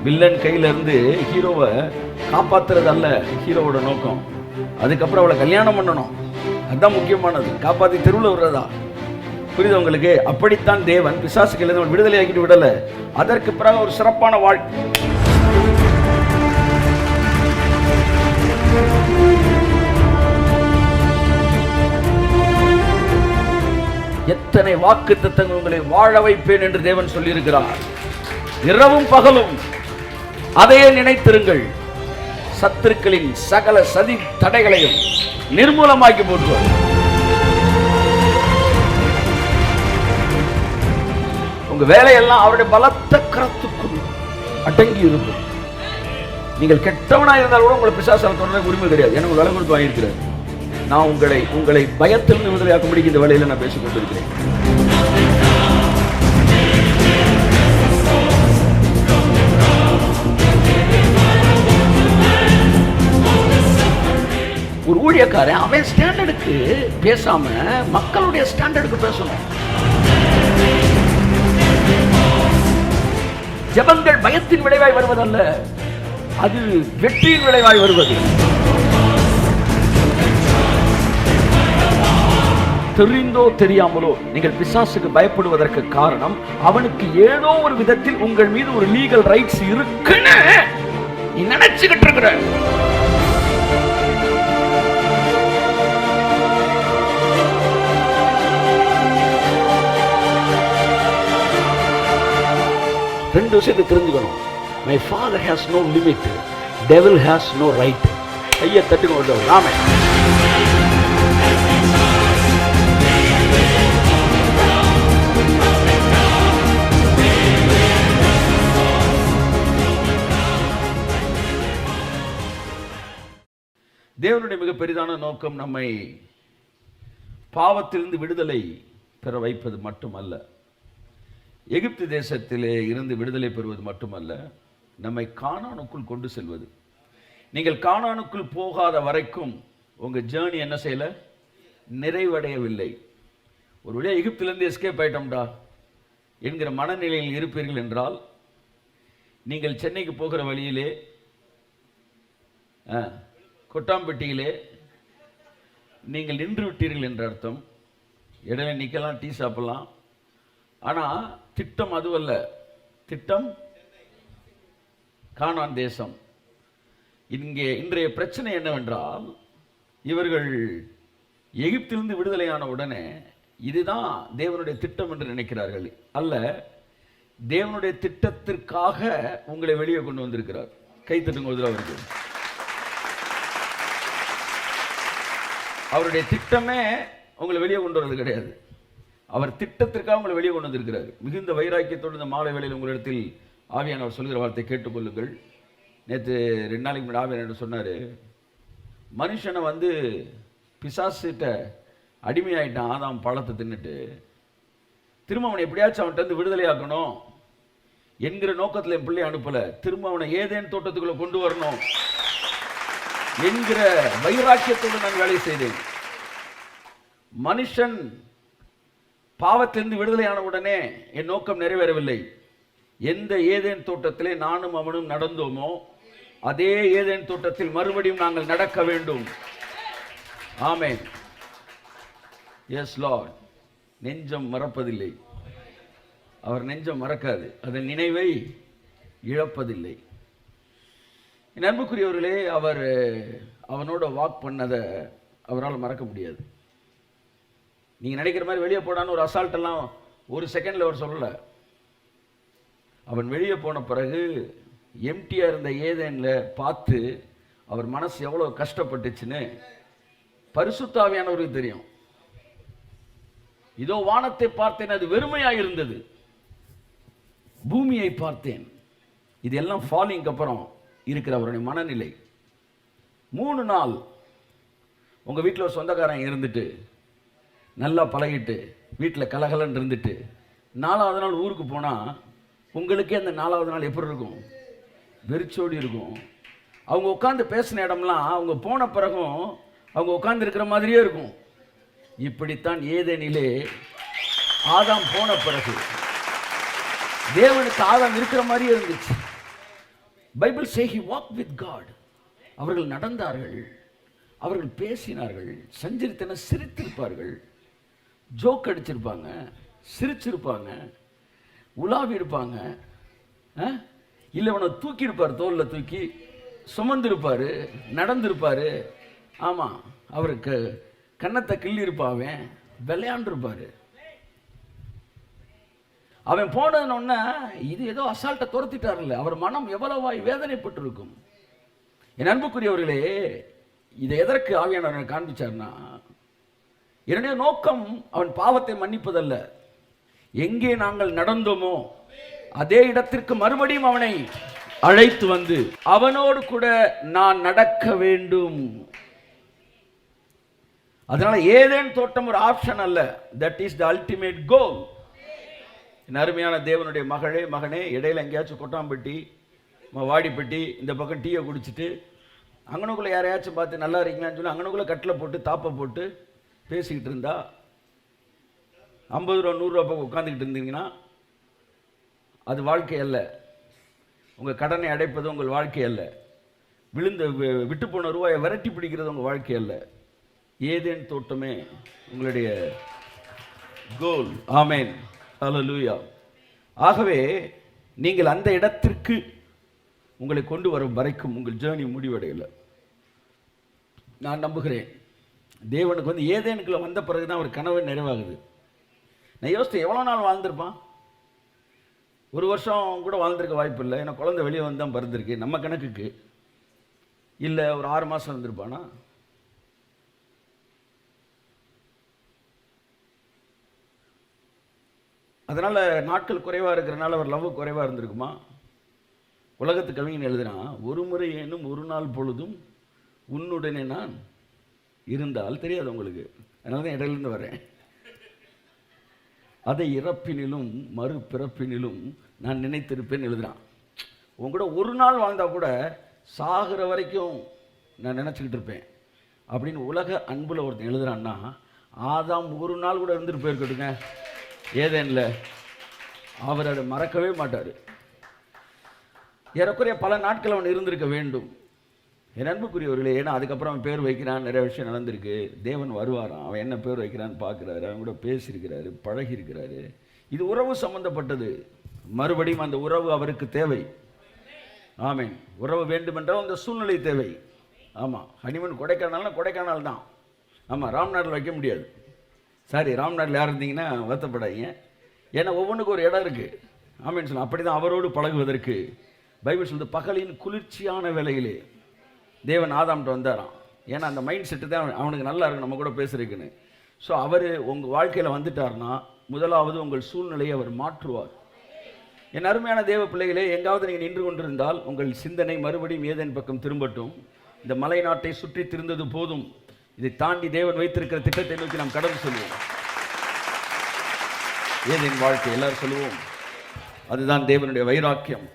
Villain கையில இருந்து ஹீரோவை காப்பாத்துறது அல்ல ஹீரோவோட நோக்கம். அதுக்கப்புறம் அவளை கல்யாணம் பண்ணணும், அதுதான் முக்கியமானது. காப்பாத்தி தெருவில் விடுறதா? புரியுது உங்களுக்கு? அப்படித்தான் தேவன் பிசாசுகள் விடுதலை ஆக்கிட்டு விடல. அதற்கு பிறகு ஒரு சிறப்பான வாழ்க்கை. எத்தனை வாக்குத்தத்தங்கள் உங்களை வாழ வைப்பேன் என்று தேவன் சொல்லியிருக்கிறார். இரவும் பகலும் அதையே நினைத்திருங்கள். சத்துருக்களின் சகல சதி தடைகளையும் நிர்மூலமாக்கி போட்டுவார். உங்க வேலையெல்லாம் அவருடைய பலத்த கரத்துக்குள் அடங்கி இருக்கும். நீங்கள் கெட்டவனா இருந்தால் கூட உங்களை பிசாசால் தொடர உரிமை கிடையாது. எனக்கு விலை கொடுத்து வாங்கியிருக்கிறார். நான் உங்களை பயத்திலிருந்து விடுதலையாக்கும்படி இந்த வேலையில நான் பேசிக் கொண்டிருக்கிறேன். ஒரு ஊழியக்காரன் அவன் ஸ்டாண்டர்டுக்கு பேசாம மக்களுடைய ஸ்டாண்டர்டுக்கு பேசணும். ஜெபங்கள் பயத்தின் விளைவாய் வருவதல்ல, அது வெற்றியின் விளைவாய் வருவது. தெரிந்தோ தெரியாமலோ நீங்கள் பிசாசுக்கு பயப்படுவதற்கு காரணம், அவனுக்கு ஏதோ ஒரு விதத்தில் உங்கள் மீது ஒரு லீகல் ரைட்ஸ் இருக்குன்னு நீ நினைச்சுக்கிட்டு இருக்கிற. ரெண்டு விஷயத்தை தெரிஞ்சுக்கணும். My father has no limit, devil has no right. ஐயா தட்டுங்க ராமே. தேவனுடைய மிக பெரிதான நோக்கம் நம்மை பாவத்திலிருந்து விடுதலை பெற வைப்பது மட்டுமல்ல, எகிப்து தேசத்திலே இருந்து விடுதலை பெறுவது மட்டுமல்ல, நம்மை கானானுக்குள் கொண்டு செல்வது. நீங்கள் கானானுக்குள் போகாத வரைக்கும் உங்கள் ஜேர்னி என்ன செய்யல, நிறைவடையவில்லை. ஒரு வழியாக எகிப்திலிருந்து எஸ்கேப் ஆயிட்டோம்டா என்கிற மனநிலையில் இருப்பீர்கள் என்றால், நீங்கள் சென்னைக்கு போகிற வழியிலே கொட்டாம்பட்டியிலே நீங்கள் நின்று விட்டீர்கள் என்ற அர்த்தம். இடையில நிற்கலாம், டீ சாப்பிடலாம். ஆனால் திட்டம் அதுவல்ல. திட்டம் கானான் தேசம். இங்கே இன்றைய பிரச்சனை என்னவென்றால், இவர்கள் எகிப்திலிருந்து விடுதலையான உடனே இதுதான் தேவனுடைய திட்டம் என்று நினைக்கிறார்கள். அல்ல, தேவனுடைய திட்டத்திற்காக உங்களை வெளியே கொண்டு வந்திருக்கிறார். கை தட்டுங்க அவருக்கு. அவருடைய திட்டமே உங்களை வெளியே கொண்டு வரது கிடையாது. அவர் திட்டத்திற்காக உங்களை வெளியே கொண்டு வந்திருக்கிறார். மிகுந்த வைராக்கியத்தோடு இந்த மாலை வேளையில் உங்களிடத்தில் ஆவியானவர் சொல்கிற வார்த்தை கேட்டுக்கொள்ளுங்கள். நேற்று 2 நாளைக்கு முன்னாடி ஆவியானவர் சொன்னார், மனுஷனை பிசாசிட்ட அடிமையாயிட்டான் ஆதாம் பழத்தை தின்னுட்டு. திரும்ப அவனை எப்படியாச்சும் அவன்கிட்ட வந்து விடுதலையாக்கணும் என்கிற நோக்கத்தில் என் பிள்ளை அனுப்பலை. திரும்ப அவனை ஏதேன் தோட்டத்துக்குள்ள கொண்டு வரணும் என்கிற வைராக்கியத்தோடு நான் வேலை செய்தேன். மனுஷன் பாவத்திலிருந்து விடுதலையான உடனே என் நோக்கம் நிறைவேறவில்லை. எந்த ஏதேன் தோட்டத்திலே நானும் அவனும் நடந்தோமோ அதே ஏதேன் தோட்டத்தில் மறுபடியும் நாங்கள் நடக்க வேண்டும். ஆமென். Yes Lord. நெஞ்சம் மறப்பதில்லை. அவர் நெஞ்சம் மறக்காது, அதன் நினைவை இழப்பதில்லை. என் அன்புக்குரியவர்களே, அவனோட வாக் பண்ணதை அவரால் மறக்க முடியாது. நீங்கள் நினைக்கிற மாதிரி வெளியே போடான்னு ஒரு அசால்ட்டெல்லாம் ஒரு செகண்டில் அவர் சொல்லலை. அவன் வெளியே போன பிறகு எம்டியாக இருந்த ஏதேனில் பார்த்து அவர் மனசு எவ்வளோ கஷ்டப்பட்டுச்சுன்னு பரிசுத்த ஆவியானவருக்கு தெரியும். இதோ வானத்தை பார்த்தேன், அது வெறுமையாக இருந்தது. பூமியை பார்த்தேன். இது எல்லாம் ஃபாலிங்க்கு அப்புறம் இருக்கிற அவருடைய மனநிலை. 3 நாள் உங்கள் வீட்டில் ஒரு சொந்தக்காரன் இருந்துட்டு நல்லா பழகிட்டு வீட்டில் கலகலன்னு இருந்துட்டு 4வது நாள் ஊருக்கு போனால் உங்களுக்கே அந்த 4வது நாள் எப்படி இருக்கும்? வெறிச்சோடி இருக்கும். அவங்க உட்காந்து பேசின இடம்லாம் அவங்க போன பிறகும் அவங்க உட்கார்ந்து இருக்கிற மாதிரியே இருக்கும். இப்படித்தான் ஏதேனிலே ஆதாம் போன பிறகு தேவனுக்கு ஆதாம் இருக்கிற மாதிரியே இருந்துச்சு. Bible say he walked with God. அவர்கள் நடந்தார்கள், அவர்கள் பேசினார்கள், சஞ்சரித்தன சிரித்திருப்பார்கள், ஜோக் அடிச்சிருப்பாங்க, சிரிச்சிருப்பாங்க, உலாவி இருப்பாங்க, இல்லை அவனை தூக்கி இருப்பார், தோளில் தூக்கி சுமந்திருப்பார், நடந்திருப்பார். ஆமாம், அவருக்கு கன்னத்தை கிள்ளி இருப்பாவன், விளையாண்டுருப்பார். அவன் போனதுன்னு இது ஏதோ அசால்ட்டை துரத்திட்டார்ல, அவர் மனம் எவ்வளவாய் வேதனைப்பட்டு இருக்கும். என் அன்புக்குரியவர்களே, இதை எதற்கு ஆவியானவர் காண்பிச்சார்னா, என்னுடைய நோக்கம் அவன் பாவத்தை மன்னிப்பதல்ல, எங்கே நாங்கள் நடந்தோமோ அதே இடத்திற்கு மறுபடியும் அவனை அழைத்து வந்து அவனோடு கூட நான் நடக்க வேண்டும். அதனால ஏதேன் தோட்டம் ஒரு ஆப்ஷன் அல்ல, that is the ultimate goal. அருமையான தேவனுடைய மகளே, மகனே, இடையில எங்கேயாச்சும் கொட்டாம்பட்டி, வாடிப்பட்டி, இந்த பக்கம் டீயை குடிச்சிட்டு அங்கனுக்குள்ளே யாரையாச்சும் பார்த்து நல்லா இருக்கீங்களான்னு சொல்லி அங்கனுக்குள்ளே கட்டில் போட்டு தாப்பை போட்டு பேசிக்கிட்டு இருந்தா, 50 ரூபா 100 ரூபா பக்கம் உட்காந்துக்கிட்டு இருந்தீங்கன்னா அது வாழ்க்கை அல்ல. உங்கள் கடனை அடைப்பது உங்கள் வாழ்க்கை அல்ல. விட்டு போன ரூபாயை விரட்டி பிடிக்கிறது உங்கள் வாழ்க்கை அல்ல. ஏதேன் தோட்டமே உங்களுடைய கோல். ஆமேன், ஹல்லேலூயா. ஆகவே நீங்கள் அந்த இடத்திற்கு உங்களை கொண்டு வரும் வரைக்கும் உங்கள் ஜேர்னி முடிவடையலை. நான் நம்புகிறேன் தேவனுக்கு ஏதேனுக்குள்ள வந்த பிறகுதான் ஒரு கனவு நிறைவாகுது. நான் யோசித்து எவ்வளோ நாள் வாழ்ந்திருப்பான்? 1 வருஷம் கூட வாழ்ந்திருக்க வாய்ப்பு இல்லை. ஏன்னா குழந்தை வெளியே வந்து தான் பிறந்திருக்கு நம்ம கணக்குக்கு. இல்லை ஒரு 6 மாதம் இருந்திருப்பானா? அதனால் நாட்கள் குறைவாக இருக்கிறனால அவர் லவ் குறைவாக இருந்திருக்குமா? உலகத்து கவிஞன் எழுதுறான், ஒரு முறை ஏனும் ஒரு நாள் பொழுதும் உன்னுடனே நான் இருந்தால், தெரியாது உங்களுக்கு, அதனால தான் இடையிலிருந்து வரேன், அதை இறப்பினிலும் மறுபிறப்பினிலும் நான் நினைத்திருப்பேன் எழுதுறான். உன் கூட ஒரு நாள் வாழ்ந்தா கூட சாகிற வரைக்கும் நான் நினச்சிக்கிட்டு இருப்பேன் அப்படின்னு உலக அன்புல ஒருத்தன் எழுதுறான்னா, ஆதாம் ஒரு நாள் கூட இருந்துட்டு போயிருக்கட்டுங்க ஏதேன்ல, அவர் அதை மறக்கவே மாட்டார். ஏறக்குறைய பல நாட்கள் அவன் இருந்திருக்க வேண்டும். என் அன்புக்குரியவர்களே, ஏன்னா அதுக்கப்புறம் அவன் பேர் வைக்கிறான், நிறைய விஷயம் நடந்திருக்கு. தேவன் வருவாரான், அவன் என்ன பேர் வைக்கிறான்னு பார்க்குறாரு, அவன் கூட பேசியிருக்கிறாரு, பழகியிருக்கிறாரு. இது உறவு சம்பந்தப்பட்டது. மறுபடியும் அந்த உறவு அவருக்கு தேவை. ஆமேன். உறவு வேண்டுமென்றால் அந்த சூழ்நிலை தேவை. ஆமாம், ஹனிமூன் கொடைக்கானல்னா கொடைக்கானல் தான். ஆமாம், ராம்நாட்டில் வைக்க முடியாது. சாரி, ராம்நாட்டில் யார் இருந்தீங்கன்னா வருத்தப்படாதீங்க. ஏன்னா ஒவ்வொன்றுக்கும் ஒரு இடம் இருக்குது. ஆமேன்னு சொல்லலாம். அப்படி தான் அவரோடு பழகுவதற்கு பைபிள் சொல்லுது, பகலின் குளிர்ச்சியான வேளையிலே தேவன் ஆதாம்கிட்ட வந்தாராம். ஏன்னா அந்த மைண்ட் செட்டு தான் அவனுக்கு நல்லா இருக்கு நம்ம கூட பேசுறதுக்குன்னு. ஸோ அவர் உங்கள் வாழ்க்கையில் வந்துட்டார்னா முதலாவது உங்கள் சூழ்நிலையை அவர் மாற்றுவார். என் அருமையான தேவ பிள்ளைகளே, எங்காவது நீங்கள் நின்று கொண்டிருந்தால் உங்கள் சிந்தனை மறுபடியும் ஏதேன் பக்கம் திரும்பட்டும். இந்த மலை நாட்டை சுற்றி திருந்தது போதும். இதை தாண்டி தேவன் வைத்திருக்கிற திட்டத்தை நோக்கி நாம் கடந்து சொல்லுவோம். ஏதேன் வாழ்க்கை எல்லாரும் சொல்லுவோம். அதுதான் தேவனுடைய வைராக்கியம்,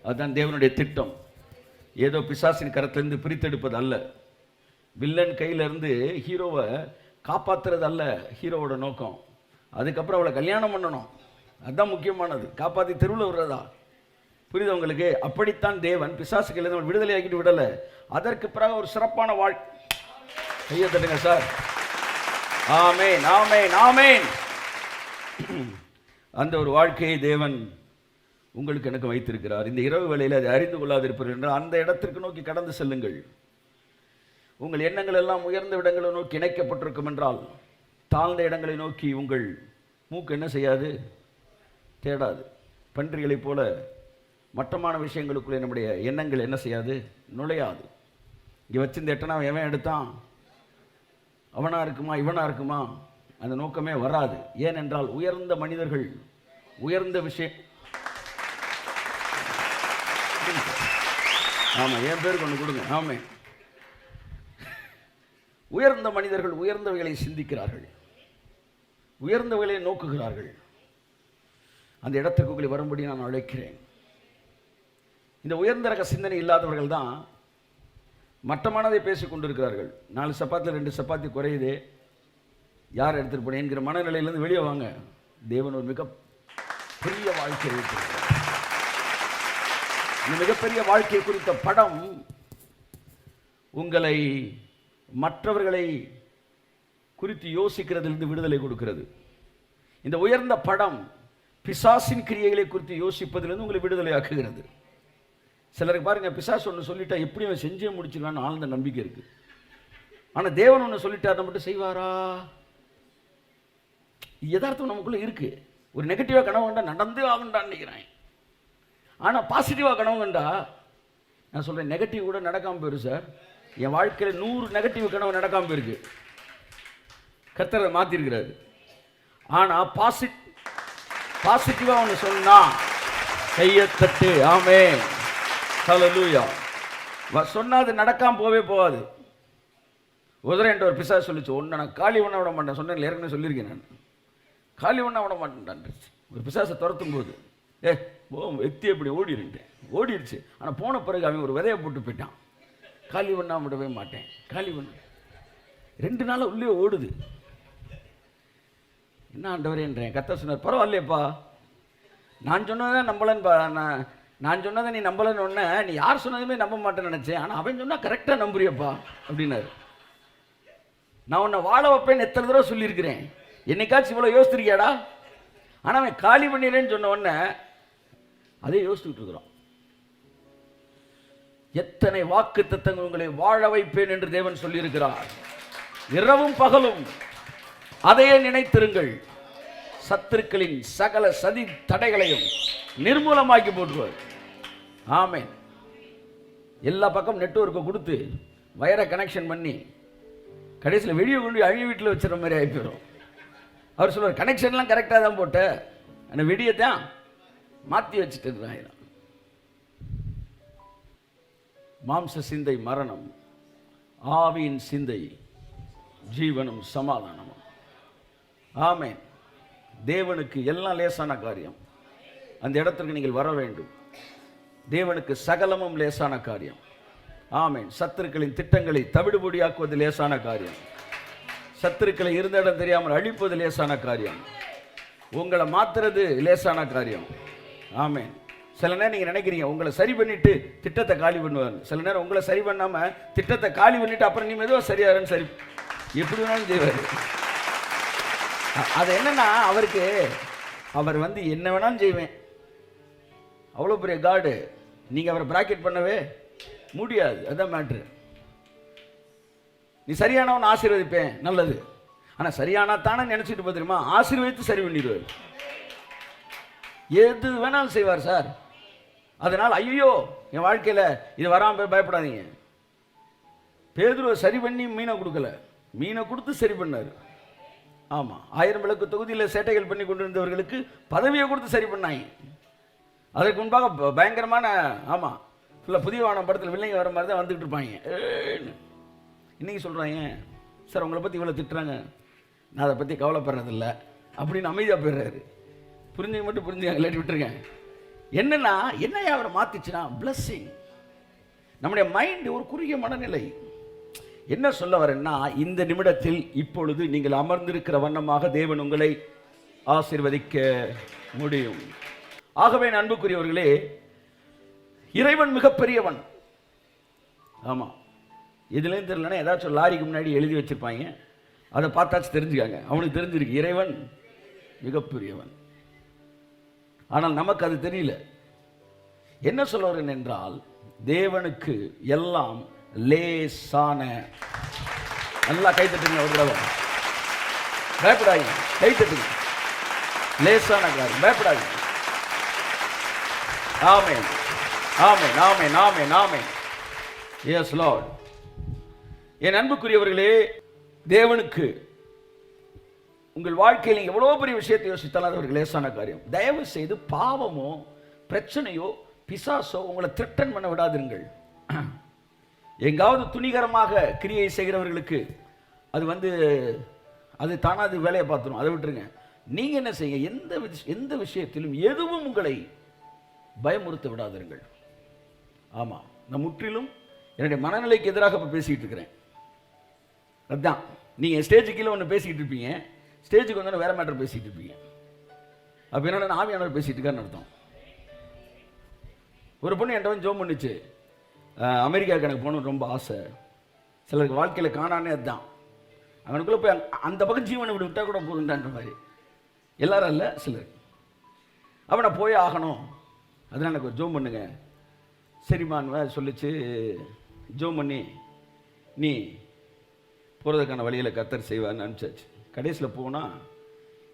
அதுதான் தேவனுடைய திட்டம். ஏதோ பிசாசின் கரத்திலிருந்து பிரித்தெடுப்பது அல்ல, வில்லன் கையிலிருந்து ஹீரோவை காப்பாற்றுறது அல்ல ஹீரோவோட நோக்கம். அதுக்கப்புறம் அவளை கல்யாணம் பண்ணணும், அதுதான் முக்கியமானது. காப்பாற்றி தெருவில் விடுறதா? புரியுது உங்களுக்கு? அப்படித்தான் தேவன் பிசாசு கையிலிருந்து விடுதலை ஆக்கிட்டு விடலை. அதற்கு பிறகு ஒரு சிறப்பான கையை தட்டுங்க சார். ஆமேன், ஆமேன், ஆமேன். அந்த ஒரு வாழ்க்கையை தேவன் உங்களுக்கு எனக்கு வைத்திருக்கிறார். இந்த இரவு வேளையில் அதை அறிந்து கொள்ளாதிருப்பீர்கள் என்றால் அந்த இடத்திற்கு நோக்கி கடந்து செல்லுங்கள். உங்கள் எண்ணங்கள் எல்லாம் உயர்ந்த இடங்களை நோக்கி இணைக்கப்பட்டிருக்கும் என்றால் தாழ்ந்த இடங்களை நோக்கி உங்கள் மூக்கு என்ன செய்யாது? தேடாது. பன்றிகளைப் போல மட்டமான விஷயங்களுக்குள்ளே நம்முடைய எண்ணங்கள் என்ன செய்யாது? நுழையாது. இங்கே வச்சிருந்த எட்டனா எவன் எடுத்தான், அவனா இருக்குமா இவனா இருக்குமா, அந்த நோக்கமே வராது. ஏனென்றால் உயர்ந்த மனிதர்கள் உயர்ந்த விஷயம். ஆமாம், என் பேருக்கு ஒன்று கொடுங்க. ஆமே, உயர்ந்த மனிதர்கள் உயர்ந்தவைகளை சிந்திக்கிறார்கள், உயர்ந்தவைகளை நோக்குகிறார்கள். அந்த இடத்திற்கு உங்களை வரும்படி நான் அழைக்கிறேன். இந்த உயர்ந்த ரக சிந்தனை இல்லாதவர்கள் தான் மட்டமானதை பேசிக் கொண்டிருக்கிறார்கள். 4 சப்பாத்தில் 2 சப்பாத்தி குறையுது, யார் எடுத்துட்டு போனேன் என்கிற மனநிலையிலிருந்து வெளியே வாங்க. தேவன் ஒரு மிக பெரிய வாழ்க்கையை வைத்திருக்கிறார். இந்த மிகப்பெரிய வாழ்க்கை குறித்த படம் உங்களை மற்றவர்களை குறித்து யோசிக்கிறதிலிருந்து விடுதலை கொடுக்கிறது. இந்த உயர்ந்த படம் பிசாசின் கிரியைகளை குறித்து யோசிப்பதிலிருந்து உங்களை விடுதலை ஆக்குகிறது. சிலருக்கு பாருங்க, பிசாசு ஒன்று சொல்லிட்டா எப்படி அவன் செஞ்சே முடிச்சிருவான்னு ஆழ்ந்த நம்பிக்கை இருக்கு. ஆனால் தேவன் ஒன்று சொல்லிட்டார் மட்டும் செய்வாரா? யதார்த்தம் நமக்குள்ள இருக்கு. ஒரு நெகட்டிவாக கனவு கண்டா நடந்தே ஆகுண்டான்னு நினைக்கிறேன். ஆனால் பாசிட்டிவாக கனவு கண்டா, நான் சொல்கிறேன், நெகட்டிவ் கூட நடக்காமல் போயிரு சார். என் வாழ்க்கையில் 100 நெகட்டிவ் கனவு நடக்காமல் போயிருக்கு. கர்த்தரை மாற்றிருக்கிறாரு. ஆனால் பாசிட்டிவாக ஒன்று சொன்னா கையத்தட்டு. ஆமென், ஹல்லேலூயா. சொன்னால் அது நடக்காமல் போகாது. உதரேன்ற ஒரு பிசாசு சொல்லிச்சு, ஒன்று நான் காலி பண்ண விட மாட்டேன். சொன்னேன், ஏற்கனவே சொல்லியிருக்கேன், நான் காலி பண்ண விட மாட்டேன். ஒரு பிசாசை துரத்தும் போது வெத்தி எப்படி ஓடிடுச்சு. ஆனால் போன பிறகு அவன் ஒரு விதையை போட்டு போயிட்டான். காலி பண்ணாம விடவே மாட்டேன், காலி பண்ண 2 நாள் உள்ளே ஓடுது. என்ன ஆண்டவரேன்றேன். கர்த்தர் சொன்னார், பரவாயில்லையப்பா, நான் சொன்னதை நம்பலன்னு நான் சொன்னதை நீ நம்பலன்னு ஒன்று, நீ யார் சொன்னதுமே நம்ப மாட்டேன்னு நினச்சேன். ஆனால் அவன் சொன்னால் கரெக்டாக நம்புறியப்பா அப்படின்னாரு. நான் உன்னை வாழ வைப்பேன்னு எத்தனை தடவை சொல்லியிருக்கிறேன், என்னைக்காச்சும் இவ்வளோ யோசிச்சிருக்கியாடா? ஆனால் அவன் காலி பண்ணிடுறேன்னு சொன்ன உடனே அதே யோசிச்சுட்டு இருக்கிறோம். எத்தனை வாக்கு தத்தங்கள் உங்களை வாழ வைப்பேன் என்று தேவன் சொல்லியிருக்கிறார். இரவும் பகலும் அதையே நினைத்திருங்கள். சத்துருக்களின் சகல சதி தடைகளையும் நிர்மூலமாக்கி போட்டுருவார். ஆமென். எல்லா பக்கம் நெட்வொர்க்கை கொடுத்து வயரை கனெக்ஷன் பண்ணி கடைசியில் வெளியே கொண்டு அவங்க வீட்டில் வச்சுற மாதிரி ஆகிப்போம். அவர் சொல்லுவார், கனெக்ஷன்லாம் கரெக்டாக தான் போட்ட, அந்த வெடியத்தான் மாற்றி வச்சுட்டு இருக்கிறாங்க. மாம்ச சிந்தை மரணம், ஆவியின் சிந்தை ஜீவனும் சமாதானமும். ஆமென். தேவனுக்கு எல்லாம் லேசான காரியம். அந்த இடத்திற்கு நீங்கள் வர வேண்டும். தேவனுக்கு சகலமும் லேசான காரியம். ஆமென். சத்துருக்களின் திட்டங்களை தவிடுபொடியாக்குவது லேசான காரியம். சத்துருக்களை இருந்த இடம் தெரியாமல் அழிப்பது லேசான காரியம். உங்களை மாத்துறது லேசான காரியம். ஆமென். சில நேரம் நீங்கள் நினைக்கிறீங்க உங்களை சரி பண்ணிட்டு திட்டத்தை காலி பண்ணுவார். சில நேரம் உங்களை சரி பண்ணாமல் திட்டத்தை காலி பண்ணிட்டு அப்புறம் நீ மெதுவாக சரியாருன்னு சரி எப்படி வேணாலும் செய்வார். அது என்னன்னா, அவர் என்ன வேணாலும் செய்வேன், அவ்வளோ பெரிய காடு. நீங்கள் அவரை பிராக்கெட் பண்ணவே முடியாது. அதுதான் மேட்ரு. நீ சரியானவன் ஆசீர்வதிப்பேன், நல்லது. ஆனால் சரியானா தானே நினச்சிட்டு பார்த்துருமா, ஆசீர்வதித்து சரி பண்ணிடுவார். எது வேணாலும் செய்வார் சார். அதனால் ஐயோ என் வாழ்க்கையில் இது வராமல் பயப்படாதீங்க. பேதுருவை சரி பண்ணி மீனை கொடுக்கல, மீனை கொடுத்து சரி பண்ணார். ஆமாம், 1000 விளக்கு தொகுதியில் சேட்டைகள் பண்ணி கொண்டு இருந்தவர்களுக்கு பதவியை கொடுத்து சரி பண்ணாங்க. அதற்கு முன்பாக பயங்கரமான, ஆமாம், ஃபுல்லாக புதிய வானம் படத்தில் வில்லைங்க வர மாதிரி தான் வந்துக்கிட்டு இருப்பாங்க. இன்றைக்கி சொல்கிறாங்க, சார் உங்களை பற்றி இவ்வளோ திட்டுறாங்க, நான் அதை பற்றி கவலைப்படுறதில்ல அப்படின்னு அமைதியாக போயிடுறாரு. புரிஞ்சுங்க மட்டும் புரிஞ்சுங்க, இல்லாட்டி விட்டுருங்க. என்னன்னா என்னையா அவரை மாற்றிச்சுன்னா பிளஸ்ஸிங். நம்முடைய மைண்டு ஒரு குறுகிய மனநிலை. என்ன சொல்ல வரேன்னா, இந்த நிமிடத்தில் இப்பொழுது நீங்கள் அமர்ந்திருக்கிற வண்ணமாக தேவன் உங்களை ஆசீர்வதிக்க முடியும். ஆகவே அன்புக்குரியவர்களே, இறைவன் மிகப்பெரியவன். ஆமாம், இதுலேயும் தெரியலன்னா ஏதாச்சும் லாரிக்கு முன்னாடி எழுதி வச்சிருப்பாங்க, அதை பார்த்தாச்சு தெரிஞ்சுக்காங்க. அவனுக்கு தெரிஞ்சிருக்கு இறைவன் மிகப்பெரியவன். ஆனால் நமக்கு அது தெரியல. என்ன சொல்ல வரேன் என்றால், தேவனுக்கு எல்லாம் லேசான. நல்லா கைத்தட்டுங்க ஒரு தடவை, பயப்படாதீங்க, கைத்தட்டுங்க. லேசான காரியம், பயப்படாதீங்க. ஆமென், ஆமென், ஆமென், ஆமென், ஆமென். Yes Lord. என் அன்புக்குரியவர்களே, தேவனுக்கு உங்கள் வாழ்க்கையில் எவ்வளோ பெரிய விஷயத்தை யோசித்தாலும் அது ஒரு லேசான காரியம். தயவு செய்து பாவமோ பிரச்சனையோ பிசாசோ உங்களை த்ரெட்டன் பண்ண விடாதிருங்கள். எங்காவது துணிகரமாக கிரியை செய்கிறவர்களுக்கு அது தானா அது வேலையை பார்த்துரும், அதை விட்டுருங்க. நீங்கள் என்ன செய்யுங்க, எந்த விஷயத்திலும் எதுவும் உங்களை பயமுறுத்த விடாதிருங்கள். ஆமாம், நான் முற்றிலும் என்னுடைய மனநிலைக்கு எதிராக இப்போ பேசிக்கிட்டு இருக்கிறேன். அதுதான், நீங்கள் ஸ்டேஜ் கீழே ஒன்று பேசிக்கிட்டு இருப்பீங்க, ஸ்டேஜுக்கு வந்து வேற மேட்டர் பேசிகிட்டு இருப்பீங்க. அப்போ என்னென்ன ஆவியானவர் பேசிகிட்டு இருக்காருன்னு அர்த்தம். ஒரு பொண்ணு என்கிட்ட வந்து ஜோம் பண்ணிச்சு, அமெரிக்காவுக்கு எனக்கு போகணும்னு ரொம்ப ஆசை. சிலருக்கு வாழ்க்கையில் காணானே அதுதான். அவனுக்குள்ளே போய் அந்த பக்கம் ஜீவனை விட்டு விட்டால் கூட போதுண்டான்ற மாதிரி. எல்லாரும் இல்லை, சிலர். அவனை போய் ஆகணும், அதனால் எனக்கு ஒரு ஜோம் பண்ணுங்க. சரிம்மான்னு சொல்லிச்சு. ஜோம் பண்ணி நீ போகிறதுக்கான வழியில் கர்த்தர் செய்வான்னு அனுப்பிச்சாச்சு. கடைசியில் போனால்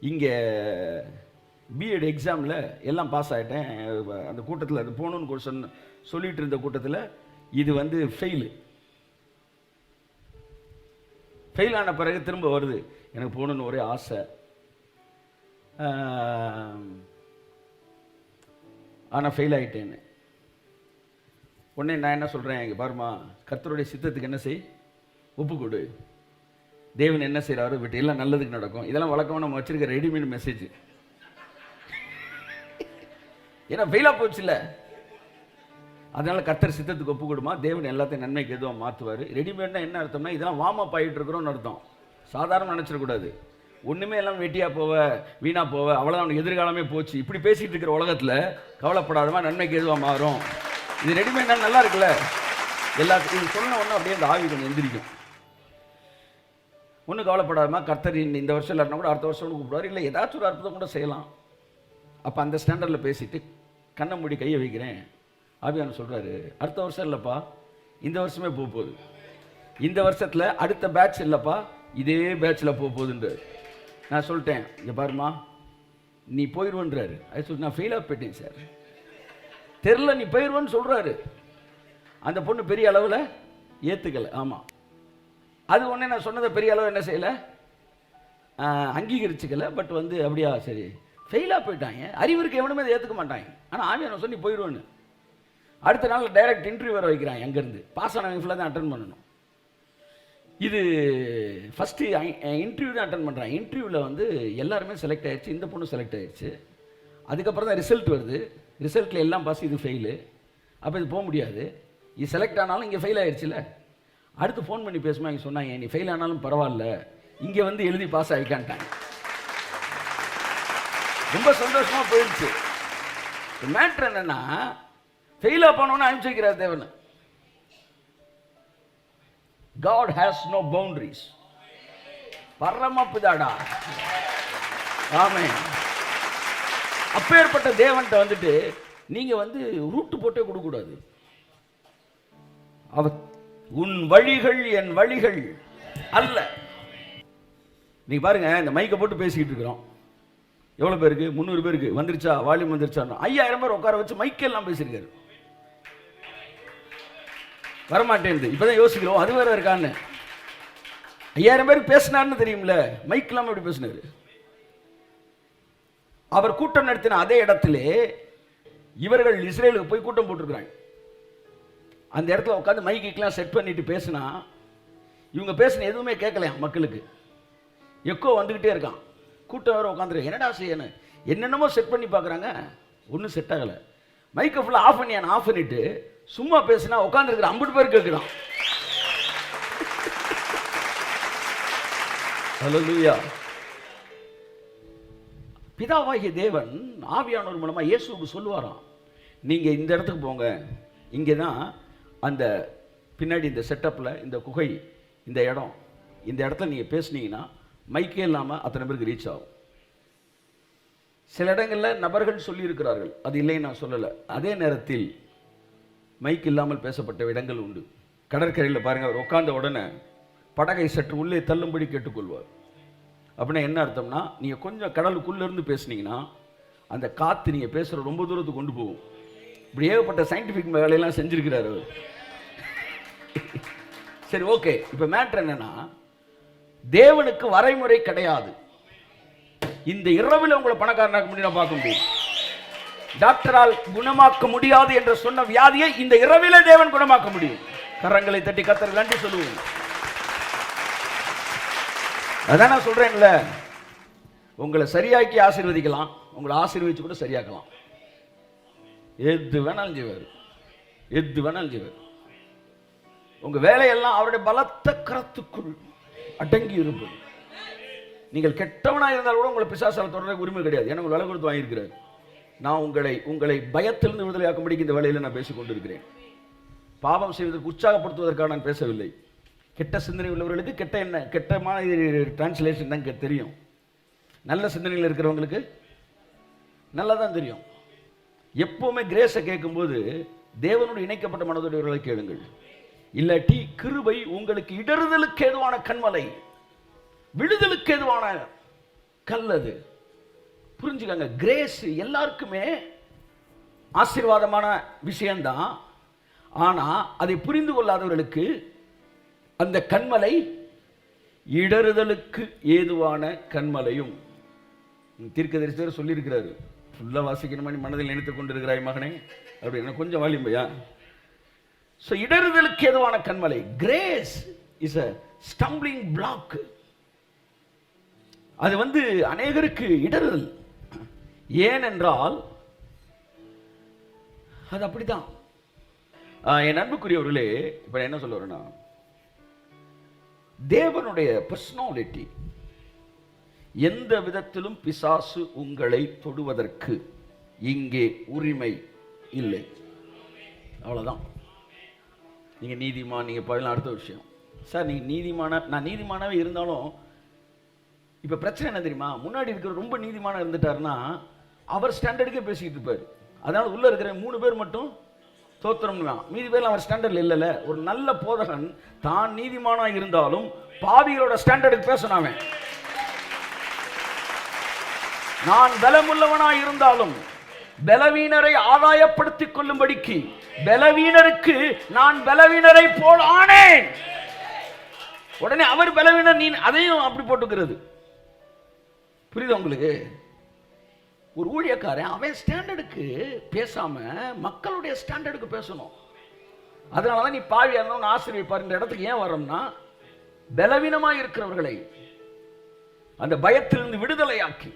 இங்கே பிஎட் எக்ஸாமில் எல்லாம் பாஸ் ஆகிட்டேன். அந்த கூட்டத்தில் அது போகணுன்னு சொல்லிட்டு இருந்த கூட்டத்தில் இது வந்து ஃபெயில் ஆன பிறகு திரும்ப வருது, எனக்கு போகணுன்னு ஒரே ஆசை. ஆனால் ஃபெயில் ஆகிட்டேன்னு. உடனே நான் என்ன சொல்கிறேன், இங்கே பாருமா, கர்த்தருடைய சித்தத்துக்கு என்ன செய், ஒப்பு கொடு. தேவன் என்ன செய்கிறாரோ விட்டு எல்லாம் நல்லதுக்கு நடக்கும். இதெல்லாம் வழக்கமாக நம்ம வச்சிருக்க ரெடிமேட் மெசேஜ். ஏன்னா ஃபெயிலாக போச்சு இல்லை, அதனால கர்த்தர் சித்தத்துக்கு ஒப்பு கொடுமா, தேவன் எல்லாத்தையும் நன்மைக்கு எதுவும் மாற்றுவார். ரெடிமேட்னா என்ன அர்த்தம்னா, இதெல்லாம் வார்ம் அப் ஆகிட்டு இருக்கிறோன்னு அர்த்தம். சாதாரண நினச்சிடக்கூடாது. ஒன்றுமே எல்லாம் வெட்டியாக போவ, வீணாக போவ, அவ்வளோதான் அவனுக்கு எதிர்காலமே போச்சு, இப்படி பேசிகிட்டு இருக்கிற உலகத்தில் கவலைப்படாதமா, நன்மைக்கு எதுவாக மாறும். இது ரெடிமேட்னா நல்லா இருக்குல்ல, எல்லாத்துக்கும் இது சொன்ன உடனே அப்படியே அந்த ஆவி கொஞ்சம் எந்திரிக்கும். ஒன்றும் கவலைப்படாதமா, கர்த்தர் இந்த வருஷம் இல்லாட்டினா கூட அடுத்த வருஷம் கூப்பிடுவார், இல்லை ஏதாச்சும் ஒரு அற்புதம் கூட செய்யலாம். அப்போ அந்த ஸ்டாண்டர்டில் பேசிட்டு கண்ணை மூடி கையை வைக்கிறேன். ஆவியானவர் சொல்கிறாரு, அடுத்த வருஷம் இல்லைப்பா, இந்த வருஷமே போகுது. இந்த வருஷத்தில் அடுத்த பேட்ச் இல்லைப்பா, இதே பேட்சில் போகுதுன்ற. நான் சொல்லிட்டேன், இங்கே பாருமா, நீ போயிடுவன்றாரு. அது சொல்லி நான் ஃபெயிலாக போயிட்டேன் சார், தெரில, நீ போயிடுவேன்னு சொல்கிறாரு. அந்த பொண்ணு பெரிய அளவில் ஏற்றுக்கலை. ஆமாம், அது ஒன்றே நான் சொன்னதை பெரிய அளவு என்ன செய்யலை, அங்கீகரிச்சுக்கலை. பட் வந்து அப்படியா, சரி ஃபெயிலாக போயிட்டாங்க, அறிவுக்கு எவனுமே அதை ஏற்றுக்க மாட்டாங்க. ஆனால் ஆவியானவர் சொல்லி போயிடுவேன்னு. அடுத்த நாள் டைரக்ட் இன்டர்வியூ வர வைக்கிறாங்க. அங்கேருந்து பாஸ் ஆனவங்க ஃபுல்லாக தான் அட்டன் பண்ணணும். இது ஃபஸ்ட்டு இன்டர்வியூ தான் அட்டன் பண்ணுறாங்க. இன்டர்வியூவில் வந்து எல்லாருமே செலக்ட் ஆகிடுச்சு, இந்த பொண்ணு செலக்ட் ஆகிடுச்சு. அதுக்கப்புறம் தான் ரிசல்ட் வருது. ரிசல்ட்டில் எல்லாம் பாஸ், இது ஃபெயிலு. அப்போ இது போக முடியாது. இது செலக்ட் ஆனாலும் இங்கே ஃபெயில் ஆகிடுச்சுல. அடுத்து ஃபோன் பண்ணி பேசுமா, இங்கே சொன்னாங்க, நீ ஃபெயில் ஆனாலும் பரவாயில்ல, இங்கே வந்து எழுதி பாஸ் ஆகிக்கான்ட்டாங்க. ரொம்ப சந்தோஷமாக போயிடுச்சு. மேட்ரு என்னென்னா, ஃபெயிலாக போனோன்னு அனுப்பிச்சு வைக்கிறார் தேவன். God has no boundaries. பரமபிதாடா. ஆமென். அப்பேற்பட்ட தேவன்கிட்ட வந்துட்டு நீங்க வந்து ரூட்டு போட்டே கொடுக்கக்கூடாது. அவர் உன் வழிகள் என் வழிகள் அல்ல. நீங்க பாருங்க, இந்த மைக்கை போட்டு பேசிக்கிட்டு இருக்கிறோம். எவ்வளவு பேருக்கு? 300 பேருக்கு வந்துருச்சா, வால்யூம் வந்துருச்சா? 5000 பேர் உட்கார வச்சு மைக்கெல்லாம் பேசியிருக்காரு. வரமாட்டேன், இப்பதான் யோசிக்கிறோம், அது வேற இருக்கான்னு. 5000 பேருக்கு பேசினார்னு தெரியும்ல, மைக் இல்லாம எப்படி பேசினாரு? அவர் கூட்டம் நடத்தின அதே இடத்திலே இவர்கள் இஸ்ரேலுக்கு போய் கூட்டம் போட்டிருக்கிறாங்க. அந்த இடத்துல உட்காந்து மைக்கெல்லாம் செட் பண்ணிட்டு பேசினா, இவங்க பேசின எதுவுமே கேட்கலையா மக்களுக்கு. எக்கோ வந்துகிட்டே இருக்கான். கூட்டம் வேற உட்காந்துருக்கு. என்னடா செய்யணும், என்னென்னமோ செட் பண்ணி பார்க்குறாங்க, ஒன்றும் செட் ஆகலை. மைக்கை ஃபுல்லாக ஆஃப் பண்ணிட்டு சும்மா பேசினா உட்காந்துருக்கிற 50 பேர் கேட்குறான். ஹல்லேலூயா. பிதாவாகிய தேவன் ஆவியானவர் மூலமா இயேசுவுக்கு சொல்லுவாராம், நீங்க இந்த இடத்துக்கு போங்க, இங்கே தான் அந்த பின்னாடி இந்த செட்டப்பில் இந்த குகை, இந்த இடம், இந்த இடத்துல நீங்கள் பேசுனீங்கன்னா மைக்கே இல்லாமல் அத்தனை பேருக்கு ரீச் ஆகும். சில இடங்களில் நபர்கள் சொல்லியிருக்கிறார்கள், அது இல்லைன்னு நான் சொல்லலை. அதே நேரத்தில் மைக் இல்லாமல் பேசப்பட்ட இடங்கள் உண்டு. கடற்கரையில் பாருங்கள், அவர் உட்கார்ந்த உடனே படகை சற்று உள்ளே தள்ளும்படி கேட்டுக்கொள்வார். அப்படின்னா என்ன அர்த்தம்னா, நீங்கள் கொஞ்சம் கடலுக்குள்ளேருந்து பேசுனீங்கன்னா அந்த காற்று நீங்கள் பேசுகிற ரொம்ப தூரத்துக்கு கொண்டு போகும். இப்படி ஏகப்பட்ட சயின்டிஃபிக் வேலையெல்லாம் செஞ்சுருக்கிறார் அவர். சரி, ஓகே. இப்போ மேட்ரு என்னன்னா, தேவனுக்கு வரைமுறை கிடையாது. இந்த இரவில் உங்களை பணக்காரனாக்க முடியும் பார்க்க முடியும். டாக்டரால் குணமாக்க முடியாது என்று சொன்ன வியாதியை இந்த இரவிலே தேவன் குணமாக்க முடியும். கரங்களை தட்டி கர்த்தருக்கு நன்றி சொல்லுவோம். அதான் நான் சொல்றேன்ல, உங்களை சரியாக்கி ஆசீர்வதிக்கலாம், உங்களை ஆசீர்வதிச்சு கூட சரியாக்கலாம். எது வேணாலும் செய்வார், எது வேணாலும் செய்வார். உங்க வேலையெல்லாம் அவருடைய பலத்த கரத்துக்குள் அடங்கி இருப்பது. நீங்கள் கெட்டவனா இருந்தால் கூட உங்களை பிசாசால் தொடர்றதுக்கு உரிமை கிடையாது. ஏன்னா உங்களை விலை கொடுத்து வாங்கியிருக்கிறார். நான் உங்களை பயத்திலிருந்து விடுதலையாக்கும்படிக்கு இந்த வேளையில் நான் பேசிக் கொண்டிருக்கிறேன். பாவம் செய்வதற்கு உற்சாகப்படுத்துவதற்காக நான் பேசவில்லை. கெட்ட சிந்தனை உள்ளவர்களுக்கு கெட்டமான டிரான்ஸ்லேஷன் தான் தெரியும். நல்ல சிந்தனையில் இருக்கிறவங்களுக்கு நல்லா தான் தெரியும். எப்பவுமே கிரேஸை கேட்கும்போது தேவனோடு இணைக்கப்பட்ட மனதுடையவர்களை கேளுங்கள். இல்லாட்டி கிருபை உங்களுக்கு இடறுதலுக்கு ஏதுவான கண்மலை, விடுதலுக்கு ஏதுவான கல்லது. புரிஞ்சுக்கங்க, கிரேஸ் எல்லாருக்குமே ஆசீர்வாதமான விஷயம்தான். ஆனா அதை புரிந்து கொள்ளாதவர்களுக்கு அந்த கண்மலை இடறுதலுக்கு ஏதுவான கண்மலையும். தீர்க்கதரிசியர் சொல்லியிருக்கிறாரு, ஃபுல்லா வாசிக்கணுமா நீ மனதில் நினைத்துக் கொண்டிருக்கிறாய் மகனே அப்படின்னு. கொஞ்சம் வாலிம்பையா. ஸோ இடறுதலுக்கு ஏதுவான கண்மலை. Grace is a stumbling block. அது அநேகருக்கு இடறுதல். ஏனென்றால் அது அப்படித்தான். என் அன்புக்குரியவர்களே, இப்ப என்ன சொல்ல வரேன்னா, தேவனுடைய பர்சனாலிட்டி எந்த விதத்திலும் பிசாசு உங்களை தொடுவதற்கு இங்கே உரிமை இல்லை. அவ்வளவுதான். நீங்க நீதிமான், நீங்க பழம் அடுத்த விஷயம். சார் நீங்க நான் நீதிமானாவே இருந்தாலும் இப்ப பிரச்சனை என்ன தெரியுமா, முன்னாடி இருக்கிற ரொம்ப நீதிமான இருந்துட்டாருன்னா அவர் ஸ்டாண்டர்டுக்கே பேசிக்கிட்டு இருப்பாரு. அதனால உள்ள இருக்கிற 3 பேர் மட்டும் தோத்திரம், மீதி பேர் அவர் ஸ்டாண்டர்ட்ல இல்லைல்ல. ஒரு நல்ல போதகன் தான் நீதிமானா இருந்தாலும் பாவிகளோட ஸ்டாண்டர்டுக்கு பேசினாவே. நான் பலமுள்ளவனா இருந்தாலும் பலவீனரை ஆதாயப்படுத்திக் கொள்ளும்படிக்கு பலவீனருக்கு நான் பலவீனரை போல் ஆனேன். உடனே அவர் பலவீனர், நீ அதையும் அப்படி போட்டுக்கிறது. புரியுது உங்களுக்கு? ஒரு ஊழியக்காரன் அவன் ஸ்டாண்டர்டுக்கு பேசாம மக்களுடைய ஸ்டாண்டர்டுக்கு பேசணும். அதனாலதான் நீ பாவியா இருந்தவன் ஆசிரியப்பார் இந்த இடத்துக்கு ஏன் வரோம்னா, பலவீனமாக இருக்கிறவர்களை அந்த பயத்திலிருந்து விடுதலையாக்கி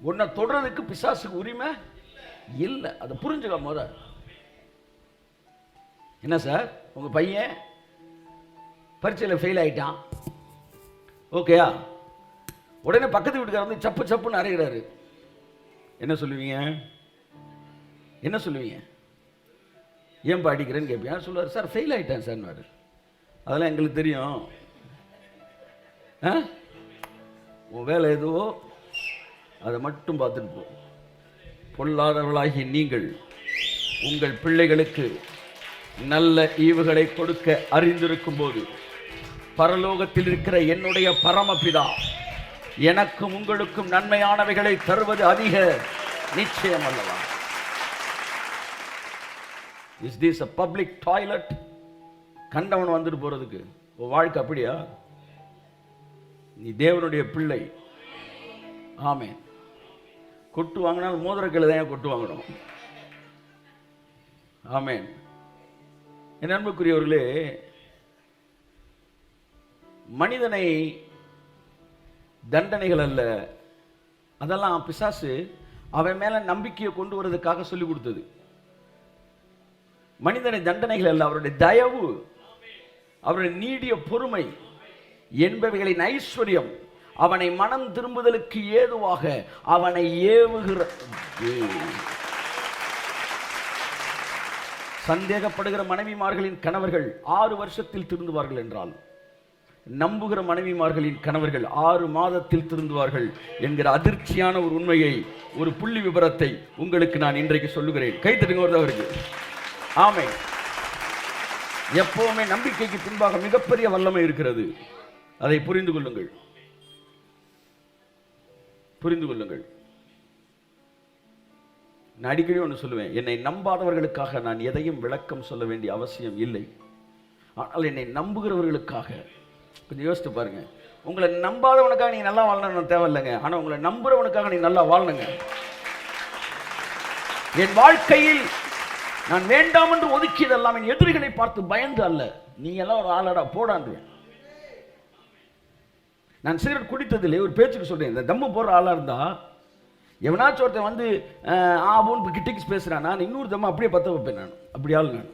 உன்னை தொடர்றதுக்கு பிசாசுக்கு உரிமை இல்லை. அதை புரிஞ்சுக்க. போத என்ன சார், உங்க பையன் பரீட்சையில் ஃபெயில் ஆயிட்டான், ஓகேயா? உடனே பக்கத்து வீட்டுக்காரர் சப்பு சப்புன்னு அறைகிறாரு. என்ன சொல்லுவீங்க? என்ன சொல்லுவீங்க? ஏன் படிக்கிறேன்னு கேட்பீங்க. சொல்லுவார், சார் ஃபெயில் ஆயிட்டேன் சார். அதெல்லாம் எங்களுக்கு தெரியும். உன் வேலை எதுவோ அதை மட்டும் பார்த்துட்டு போ. பொல்லாதவர்களாகிய நீங்கள் உங்கள் பிள்ளைகளுக்கு நல்ல ஈவுகளை கொடுக்க அறிந்திருக்கும் போது பரலோகத்தில் இருக்கிற என்னுடைய பரமபிதா எனக்கும் உங்களுக்கும் நன்மையானவைகளை தருவது அதிக நிச்சயம் அல்லவா? Is this a public toilet? கண்டவன் வந்துட்டு போறதுக்கு வாழ்க்கை அப்படியா? நீ தேவனுடைய பிள்ளை. ஆமென். கொட்டு வாங்கினால் மோதிரக்கையில் தான் கொட்டு வாங்கணும். ஆமென். என் அன்புக்குரியவர்களே, மனிதனை தண்டனைகள் அல்ல, அதெல்லாம் பிசாசு அவன் மேல நம்பிக்கையை கொண்டு வருவதற்காக சொல்லிக் கொடுத்தது. மனிதனை தண்டனைகள் அல்ல, அவருடைய தயவு, அவருடைய நீடிய பொறுமை என்பவைகளின் ஐஸ்வர்யம் அவனை மனம் திரும்புதலுக்கு ஏதுவாக அவனை ஏவுகிறது. சந்தேகப்படுகிற மனைவிமார்களின் கணவர்கள் 6 வருஷத்தில் திருந்துவார்கள் என்றால், நம்புகிற மனைவிமார்களின் கணவர்கள் 6 மாதத்தில் திருந்துவார்கள் என்கிற அதிர்ச்சியான ஒரு உண்மையை, ஒரு புள்ளி விபரத்தை உங்களுக்கு நான் இன்றைக்கு சொல்லுகிறேன். கைத்தட்டுங்க ஒருத்தவருக்கு. ஆமென். எப்பவுமே நம்பிக்கைக்கு பின்பாக மிகப்பெரிய வல்லமை இருக்கிறது. அதை புரிந்து கொள்ளுங்கள், புரிந்து கொள்ளுங்கள். நான் அடிக்கடி ஒன்று சொல்லுவேன், என்னை நம்பாதவர்களுக்காக நான் எதையும் விளக்கம் சொல்ல வேண்டிய அவசியம் இல்லை. ஆனால் என்னை நம்புகிறவர்களுக்காக கொஞ்சம் யோசித்து பாருங்க. உங்களை நம்பாதவனுக்காக நீங்க நல்லா வாழணும் தேவையில்லைங்க, ஆனா உங்களை நம்புறவனுக்காக நீ நல்லா வாழணுங்க. என் வாழ்க்கையில் நான் வேண்டாம் என்று ஒதுக்கியதெல்லாம் என் எதிரிகளை பார்த்து பயந்து அல்ல, நீங்க எல்லாம் ஒரு ஆளடா போடான்னு. நான் சிகரெட் குடித்ததில்லை, ஒரு பேச்சுக்கு சொல்றேன். இந்த தம்மு போடுற ஆளா இருந்தா எவனாச்சும் ஒருத்தன் ஆபூன்னு கிட்டிக்ஸ் பேசுறான், நான் இன்னொரு தம்மு அப்படியே பத்த வைப்பேன். நான் அப்படி ஆள் நான்.